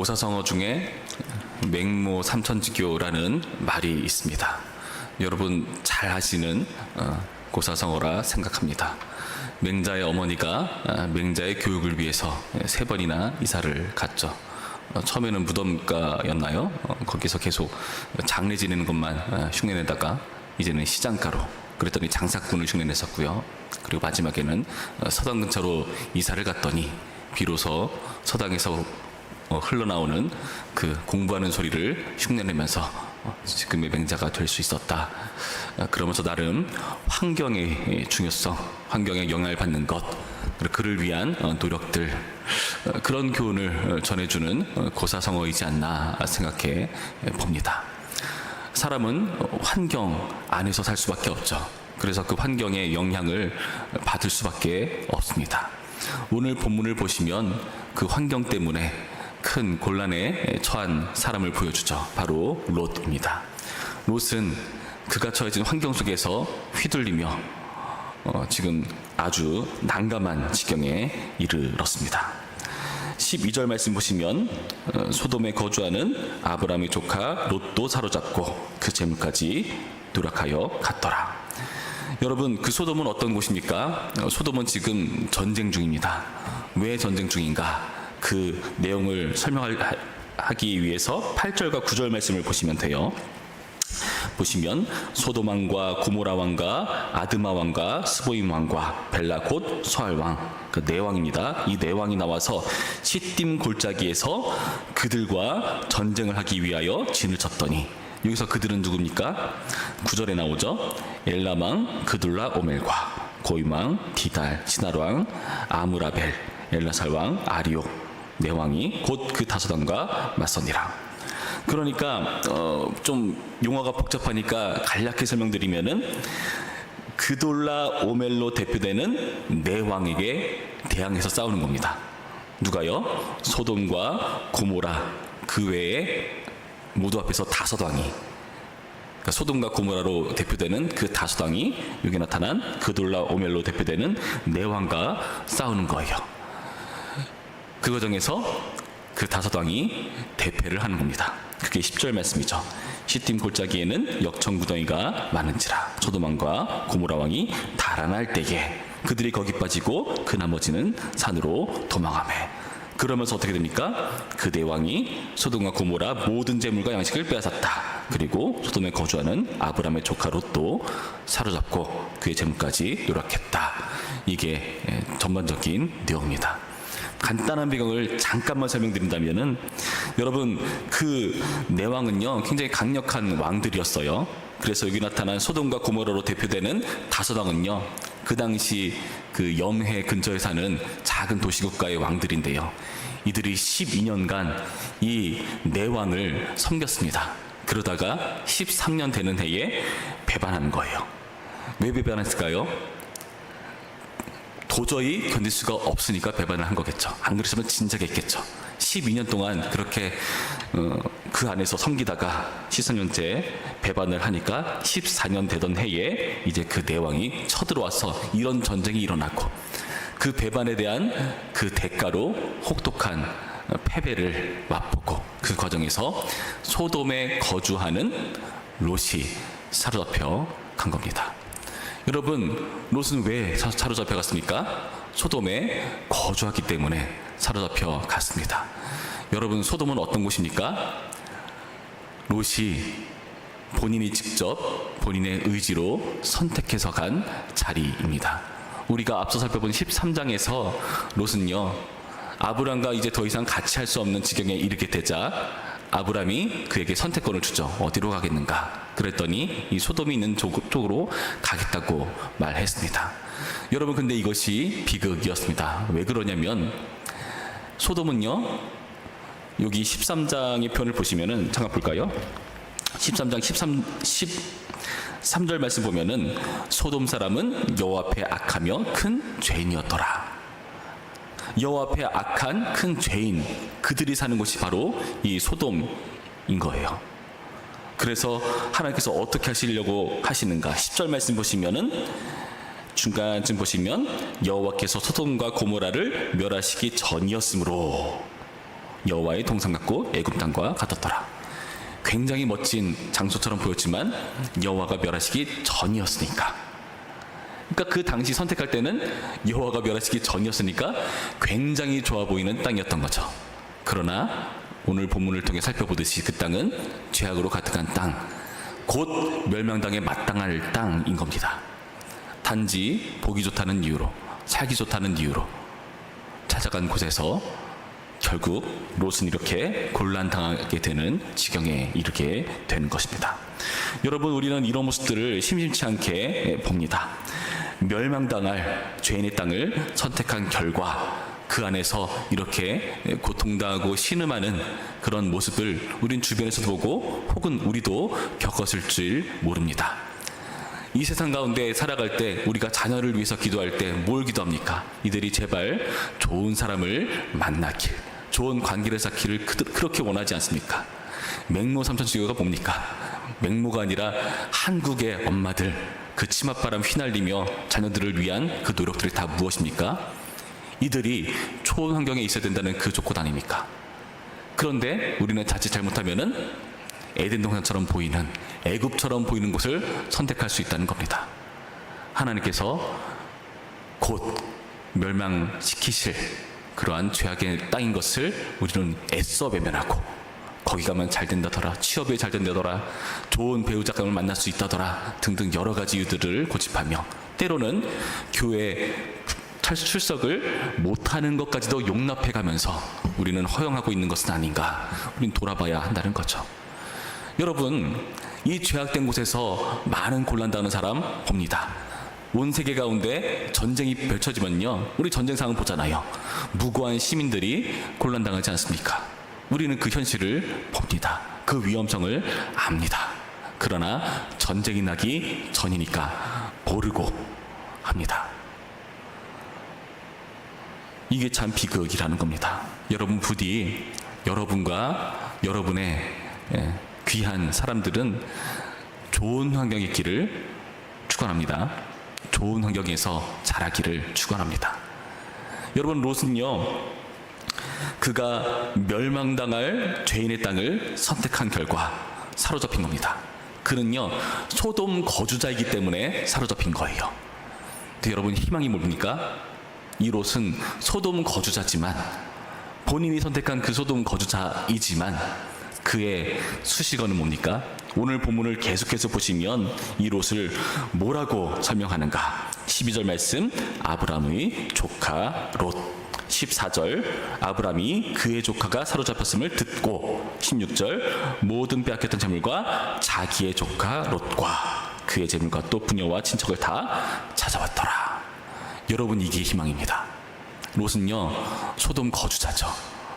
고사성어 중에 맹모 삼천지교라는 말이 있습니다. 여러분 잘 아시는 고사성어라 생각합니다. 맹자의 어머니가 맹자의 교육을 위해서 3번이나 이사를 갔죠. 처음에는 무덤가였나요? 거기서 계속 장례 지내는 것만 흉내내다가 이제는 시장가로, 그랬더니 장사꾼을 흉내냈었고요. 그리고 마지막에는 서당 근처로 이사를 갔더니 비로소 서당에서 흘러나오는 그 공부하는 소리를 흉내내면서 지금의 맹자가 될 수 있었다. 그러면서 나름 환경의 중요성, 환경에 영향을 받는 것, 그리고 그를 위한 노력들, 그런 교훈을 전해주는 고사성어이지 않나 생각해 봅니다. 사람은 환경 안에서 살 수밖에 없죠. 그래서 그 환경의 영향을 받을 수밖에 없습니다. 오늘 본문을 보시면 그 환경 때문에 큰 곤란에 처한 사람을 보여주죠. 바로 롯입니다. 롯은 그가 처해진 환경 속에서 휘둘리며 지금 아주 난감한 지경에 이르렀습니다. 12절 말씀 보시면 소돔에 거주하는 아브라함의 조카 롯도 사로잡고 그 재물까지 누락하여 갔더라. 여러분, 그 소돔은 어떤 곳입니까? 소돔은 지금 전쟁 중입니다. 왜 전쟁 중인가? 그 내용을 설명하기 위해서 8절과 9절 말씀을 보시면 돼요. 보시면 소돔 왕과 고모라 왕과 아드마 왕과 스보임 왕과 벨라 곧 소알 왕, 그 네 왕입니다. 이 네 왕이 나와서 시딤 골짜기에서 그들과 전쟁을 하기 위하여 진을 쳤더니, 여기서 그들은 누굽니까? 9절에 나오죠. 엘람 왕 그둘라 오멜과 고임 왕 디달 시날 왕 아무라벨 엘라살 왕 아리오 네 왕이 곧 그 다섯 왕과 맞서니라. 그러니까 좀 용어가 복잡하니까 간략히 설명드리면은 그돌라 오멜로 대표되는 네 왕에게 대항해서 싸우는 겁니다. 누가요? 소돔과 고모라 그 외에 모두 앞에서 다섯 왕이, 그러니까 소돔과 고모라로 대표되는 그 다섯 왕이 여기 나타난 그돌라 오멜로 대표되는 네 왕과 싸우는 거예요. 그 과정에서 그 다섯 왕이 대패를 하는 겁니다. 그게 10절 말씀이죠. 시딤 골짜기에는 역청구덩이가 많은지라 소돔 왕과 고모라 왕이 달아날 때에 그들이 거기 빠지고 그 나머지는 산으로 도망하매. 그러면서 어떻게 됩니까? 그 네 왕이 소돔과 고모라 모든 재물과 양식을 빼앗았다. 그리고 소돔에 거주하는 아브라함의 조카 롯도 사로잡고 그의 재물까지 누락했다. 이게 전반적인 내용입니다. 간단한 배경을 잠깐만 설명드린다면은, 여러분 그 네 왕은요 굉장히 강력한 왕들이었어요. 그래서 여기 나타난 소돔과 고모라로 대표되는 다섯 왕은요 그 당시 그 염해 근처에 사는 작은 도시국가의 왕들인데요, 이들이 12년간 이 네 왕을 섬겼습니다. 그러다가 13년 되는 해에 배반하는 거예요. 왜 배반했을까요? 도저히 견딜 수가 없으니까 배반을 한 거겠죠. 안 그랬으면 진작에 했겠죠. 12년 동안 그렇게 그 안에서 섬기다가 13년째 배반을 하니까 14년 되던 해에 이제 그 네 왕이 쳐들어와서 이런 전쟁이 일어나고, 그 배반에 대한 그 대가로 혹독한 패배를 맛보고, 그 과정에서 소돔에 거주하는 롯이 사로잡혀 간 겁니다. 여러분, 롯은 왜 사로잡혀 갔습니까? 소돔에 거주하기 때문에 사로잡혀 갔습니다. 여러분, 소돔은 어떤 곳입니까? 롯이 본인이 직접 본인의 의지로 선택해서 간 자리입니다. 우리가 앞서 살펴본 13장에서 롯은요 아브람과 이제 더 이상 같이 할 수 없는 지경에 이르게 되자 아브람이 그에게 선택권을 주죠. 어디로 가겠는가? 그랬더니 이 소돔이 있는 쪽으로 가겠다고 말했습니다. 여러분, 근데 이것이 비극이었습니다. 왜 그러냐면 소돔은요, 여기 13장의 표현을 보시면은 잠깐 볼까요? 13장 13절 말씀 보면은 소돔 사람은 여호와 앞에 악하며 큰 죄인이었더라. 여호와 앞에 악한 큰 죄인, 그들이 사는 곳이 바로 이 소돔인 거예요. 그래서 하나님께서 어떻게 하시려고 하시는가? 10절 말씀 보시면은 중간쯤 보시면 여호와께서 소돔과 고모라를 멸하시기 전이었으므로 여호와의 동상 같고 애굽 땅과 같았더라. 굉장히 멋진 장소처럼 보였지만 여호와가 멸하시기 전이었으니까. 그러니까 그 당시 선택할 때는 여호와가 멸하시기 전이었으니까 굉장히 좋아 보이는 땅이었던 거죠. 그러나 오늘 본문을 통해 살펴보듯이 그 땅은 죄악으로 가득한 땅, 곧 멸망당에 마땅할 땅인 겁니다. 단지 보기 좋다는 이유로, 살기 좋다는 이유로 찾아간 곳에서 결국 롯은 이렇게 곤란당하게 되는 지경에 이르게 되는 것입니다. 여러분, 우리는 이런 모습들을 심심치 않게 봅니다. 멸망당할 죄인의 땅을 선택한 결과 그 안에서 이렇게 고통당하고 신음하는 그런 모습을 우린 주변에서도 보고 혹은 우리도 겪었을 줄 모릅니다. 이 세상 가운데 살아갈 때 우리가 자녀를 위해서 기도할 때 뭘 기도합니까? 이들이 제발 좋은 사람을 만나길, 좋은 관계를 쌓기를 그렇게 원하지 않습니까? 맹모 삼천지교가 뭡니까? 맹모가 아니라 한국의 엄마들, 그 치맛바람 휘날리며 자녀들을 위한 그 노력들이 다 무엇입니까? 이들이 좋은 환경에 있어야 된다는 그 조건 아닙니까? 그런데 우리는 자칫 잘못하면은 에덴 동산처럼 보이는, 애굽처럼 보이는 곳을 선택할 수 있다는 겁니다. 하나님께서 곧 멸망시키실 그러한 죄악의 땅인 것을 우리는 애써 외면하고, 거기 가면 잘 된다더라, 취업에 잘 된다더라, 좋은 배우자감을 만날 수 있다더라 등등 여러 가지 이유들을 고집하며, 때로는 교회 출석을 못하는 것까지도 용납해가면서 우리는 허용하고 있는 것은 아닌가, 우린 돌아봐야 한다는 거죠. 여러분, 이 죄악된 곳에서 많은 곤란당하는 사람 봅니다. 온 세계 가운데 전쟁이 펼쳐지면요, 우리 전쟁 상황 보잖아요. 무고한 시민들이 곤란당하지 않습니까? 우리는 그 현실을 봅니다. 그 위험성을 압니다. 그러나 전쟁이 나기 전이니까 모르고 합니다. 이게 참 비극이라는 겁니다. 여러분, 부디 여러분과 여러분의 귀한 사람들은 좋은 환경에 있기를 축원합니다. 좋은 환경에서 자라기를 축원합니다. 여러분, 롯은요, 그가 멸망당할 죄인의 땅을 선택한 결과 사로잡힌 겁니다. 그는요, 소돔 거주자이기 때문에 사로잡힌 거예요. 근데 여러분, 희망이 뭡니까? 이 롯은 소돔 거주자지만, 본인이 선택한 그 소돔 거주자이지만 그의 수식어는 뭡니까? 오늘 본문을 계속해서 보시면 이 롯을 뭐라고 설명하는가? 12절 말씀, 아브람의 조카 롯. 14절, 아브람이 그의 조카가 사로잡혔음을 듣고. 16절, 모든 빼앗겼던 재물과 자기의 조카 롯과 그의 재물과 또 부녀와 친척을 다 찾아왔더라. 여러분, 이게 희망입니다. 롯은요, 소돔 거주자죠.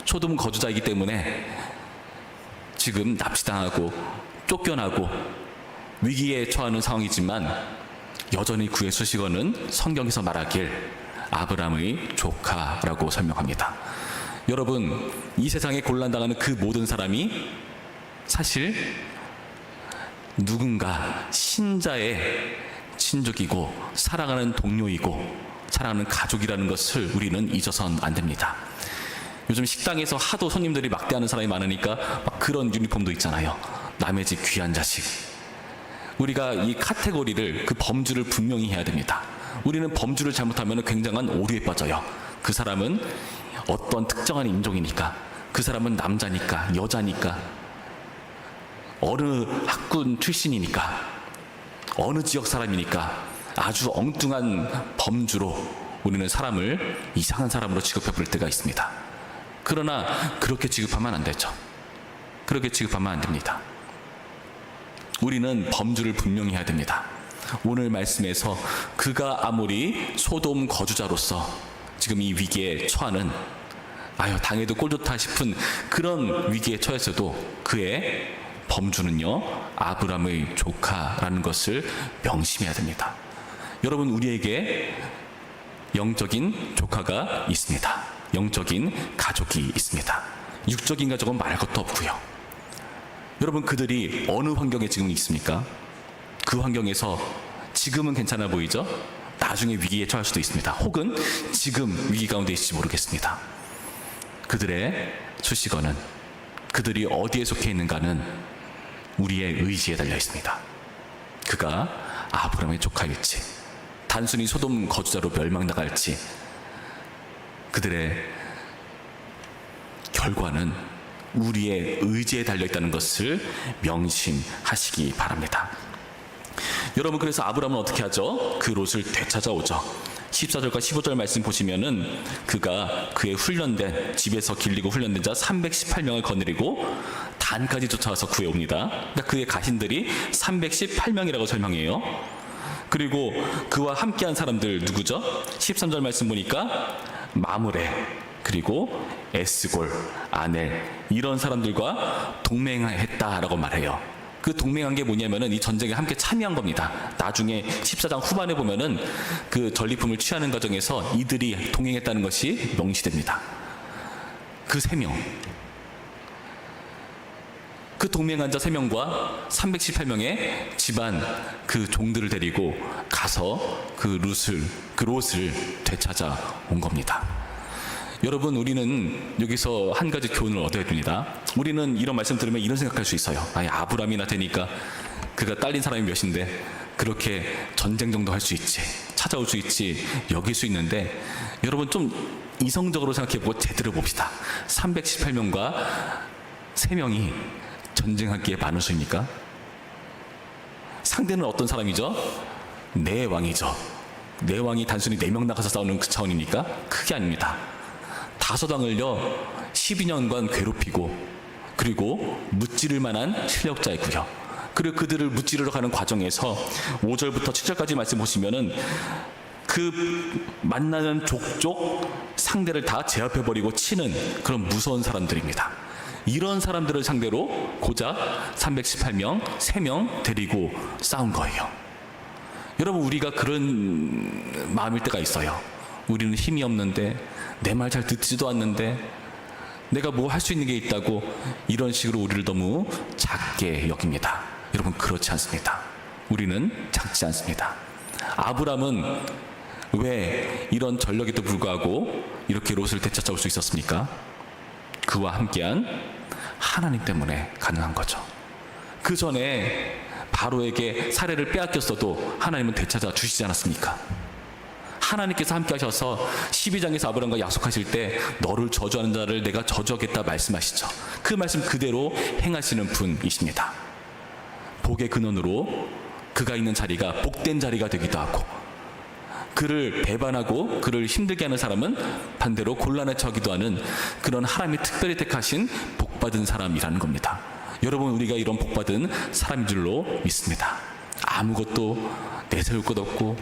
소돔 거주자이기 때문에 지금 납치당하고 쫓겨나고 위기에 처하는 상황이지만 여전히 그의 수식어는 성경에서 말하길 아브람의 조카라고 설명합니다. 여러분, 이 세상에 곤란당하는 그 모든 사람이 사실 누군가 신자의 친족이고 사랑하는 동료이고 사랑하는 가족이라는 것을 우리는 잊어서는 안 됩니다. 요즘 식당에서 하도 손님들이 막대하는 사람이 많으니까 막 그런 유니폼도 있잖아요. 남의 집 귀한 자식. 우리가 이 카테고리를, 그 범주를 분명히 해야 됩니다. 우리는 범주를 잘못하면 굉장한 오류에 빠져요. 그 사람은 어떤 특정한 인종이니까, 그 사람은 남자니까, 여자니까, 어느 학군 출신이니까, 어느 지역 사람이니까 아주 엉뚱한 범주로 우리는 사람을 이상한 사람으로 취급해 볼 때가 있습니다. 그러나 그렇게 취급하면 안 되죠. 그렇게 취급하면 안 됩니다. 우리는 범주를 분명히 해야 됩니다. 오늘 말씀에서 그가 아무리 소돔 거주자로서 지금 이 위기에 처하는, 당해도 꼴 좋다 싶은 그런 위기에 처했어도 그의 범주는요, 아브람의 조카라는 것을 명심해야 됩니다. 여러분, 우리에게 영적인 조카가 있습니다. 영적인 가족이 있습니다. 육적인 가족은 말할 것도 없고요. 여러분, 그들이 어느 환경에 지금 있습니까? 그 환경에서 지금은 괜찮아 보이죠? 나중에 위기에 처할 수도 있습니다. 혹은 지금 위기 가운데 있을지 모르겠습니다. 그들의 수식어는, 그들이 어디에 속해 있는가는 우리의 의지에 달려 있습니다. 그가 아브라함의 조카일지, 단순히 소돔 거주자로 멸망당할지, 그들의 결과는 우리의 의지에 달려 있다는 것을 명심하시기 바랍니다. 여러분, 그래서 아브라함은 어떻게 하죠? 그 롯을 되찾아오죠. 14절과 15절 말씀 보시면은 그가 그의 훈련된, 집에서 길리고 훈련된 자 318명을 거느리고 단까지 쫓아와서 구해옵니다. 그러니까 그의 가신들이 318명이라고 설명해요. 그리고 그와 함께한 사람들 누구죠? 13절 말씀 보니까 마므레, 그리고 에스골, 아넬, 이런 사람들과 동맹했다라고 말해요. 그 동맹한 게 뭐냐면은 이 전쟁에 함께 참여한 겁니다. 나중에 14장 후반에 보면은 그 전리품을 취하는 과정에서 이들이 동행했다는 것이 명시됩니다. 그 3명, 그 동맹한 자 3명과 318명의 집안 그 종들을 데리고 가서 그 롯을 되찾아 온 겁니다. 여러분, 우리는 여기서 한 가지 교훈을 얻어야 됩니다. 우리는 이런 말씀 들으면 이런 생각할 수 있어요. 아니, 아브라함이나 되니까 그가 딸린 사람이 몇인데 그렇게 전쟁 정도 할 수 있지, 찾아올 수 있지, 여길 수 있는데, 여러분 좀 이성적으로 생각해보고 제대로 봅시다. 318명과 3명이 전쟁하기에 많은 수입니까? 상대는 어떤 사람이죠? 내 왕이죠. 내 왕이 단순히 4명 나가서 싸우는 그 차원입니까? 그게 아닙니다. 5왕을요 12년간 괴롭히고, 그리고 무찌를 만한 실력자이고요. 그리고 그들을 무찌르러 가는 과정에서 5절부터 7절까지 말씀 보시면은 그 만나는 족족 상대를 다 제압해버리고 치는 그런 무서운 사람들입니다. 이런 사람들을 상대로 고작 318명, 3명 데리고 싸운 거예요. 여러분, 우리가 그런 마음일 때가 있어요. 우리는 힘이 없는데, 내 말 잘 듣지도 않는데, 내가 뭐 할 수 있는 게 있다고 이런 식으로 우리를 너무 작게 여깁니다. 여러분, 그렇지 않습니다. 우리는 작지 않습니다. 아브라함은 왜 이런 전력에도 불구하고 이렇게 롯을 되찾아올 수 있었습니까? 그와 함께한 하나님 때문에 가능한 거죠. 그 전에 바로에게 사례를 빼앗겼어도 하나님은 되찾아 주시지 않았습니까? 하나님께서 함께 하셔서 12장에서 아브라함과 약속하실 때 너를 저주하는 자를 내가 저주하겠다 말씀하시죠. 그 말씀 그대로 행하시는 분이십니다. 복의 근원으로 그가 있는 자리가 복된 자리가 되기도 하고, 그를 배반하고 그를 힘들게 하는 사람은 반대로 곤란에 처하기도 하는 그런 하나님이 특별히 택하신 복받은 사람이라는 겁니다. 여러분, 우리가 이런 복받은 사람인 줄로 믿습니다. 아무것도 내세울 것 없고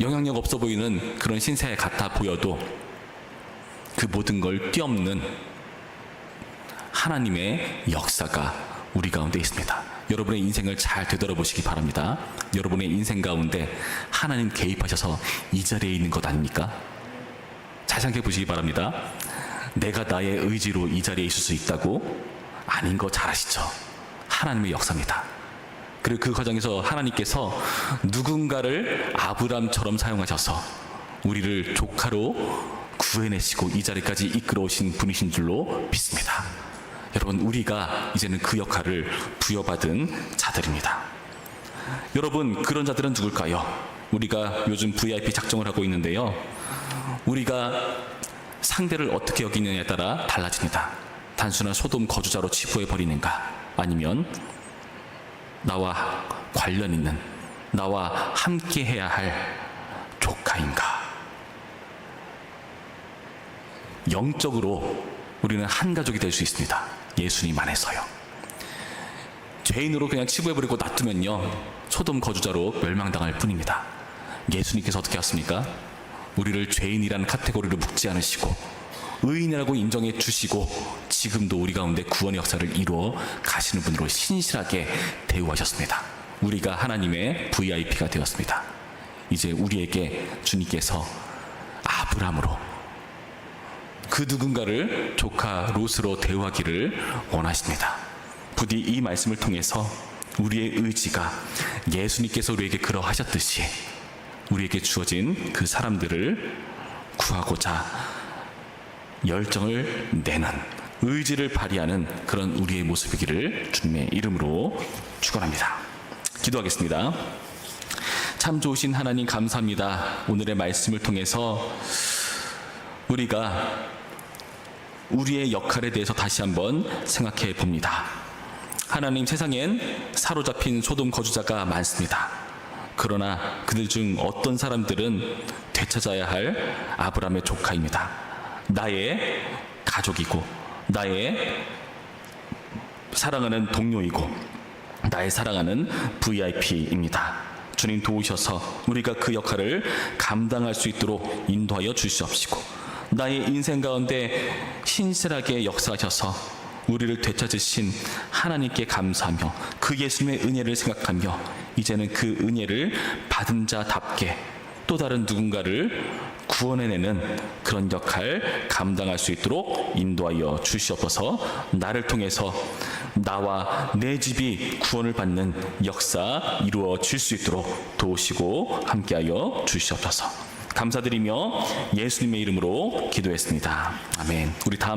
영향력 없어 보이는 그런 신세 같아 보여도 그 모든 걸 뛰어넘는 하나님의 역사가 우리 가운데 있습니다. 여러분의 인생을 잘 되돌아보시기 바랍니다. 여러분의 인생 가운데 하나님 개입하셔서 이 자리에 있는 것 아닙니까? 잘 생각해 보시기 바랍니다. 내가 나의 의지로 이 자리에 있을 수 있다고? 아닌 거 잘 아시죠? 하나님의 역사입니다. 그리고 그 과정에서 하나님께서 누군가를 아브람처럼 사용하셔서 우리를 조카로 구해내시고 이 자리까지 이끌어오신 분이신 줄로 믿습니다. 여러분, 우리가 이제는 그 역할을 부여받은 자들입니다. 여러분, 그런 자들은 누굴까요? 우리가 요즘 VIP 작정을 하고 있는데요, 우리가 상대를 어떻게 여기느냐에 따라 달라집니다. 단순한 소돔 거주자로 치부해버리는가, 아니면 나와 관련 있는, 나와 함께 해야 할 조카인가. 영적으로 우리는 한 가족이 될 수 있습니다. 예수님 안에서요. 죄인으로 그냥 치부해버리고 놔두면요, 소돔 거주자로 멸망당할 뿐입니다. 예수님께서 어떻게 하십니까? 우리를 죄인이라는 카테고리로 묶지 않으시고 의인이라고 인정해 주시고 지금도 우리 가운데 구원의 역사를 이루어 가시는 분으로 신실하게 대우하셨습니다. 우리가 하나님의 VIP가 되었습니다. 이제 우리에게 주님께서 아브라함으로 그 누군가를 조카 롯으로 대우하기를 원하십니다. 부디 이 말씀을 통해서 우리의 의지가 예수님께서 우리에게 그러하셨듯이 우리에게 주어진 그 사람들을 구하고자 열정을 내는 의지를 발휘하는 그런 우리의 모습이기를 주님의 이름으로 축원합니다. 기도하겠습니다. 참 좋으신 하나님 감사합니다. 오늘의 말씀을 통해서 우리가 우리의 역할에 대해서 다시 한번 생각해 봅니다. 하나님, 세상엔 사로잡힌 소돔 거주자가 많습니다. 그러나 그들 중 어떤 사람들은 되찾아야 할 아브라함의 조카입니다. 나의 가족이고 나의 사랑하는 동료이고 나의 사랑하는 VIP입니다. 주님 도우셔서 우리가 그 역할을 감당할 수 있도록 인도하여 주시옵시고 나의 인생 가운데 신실하게 역사하셔서 우리를 되찾으신 하나님께 감사하며 그 예수님의 은혜를 생각하며 이제는 그 은혜를 받은 자답게 또 다른 누군가를 구원해내는 그런 역할 감당할 수 있도록 인도하여 주시옵소서. 나를 통해서 나와 내 집이 구원을 받는 역사 이루어질 수 있도록 도우시고 함께하여 주시옵소서. 감사드리며 예수님의 이름으로 기도했습니다. 아멘. 우리 다음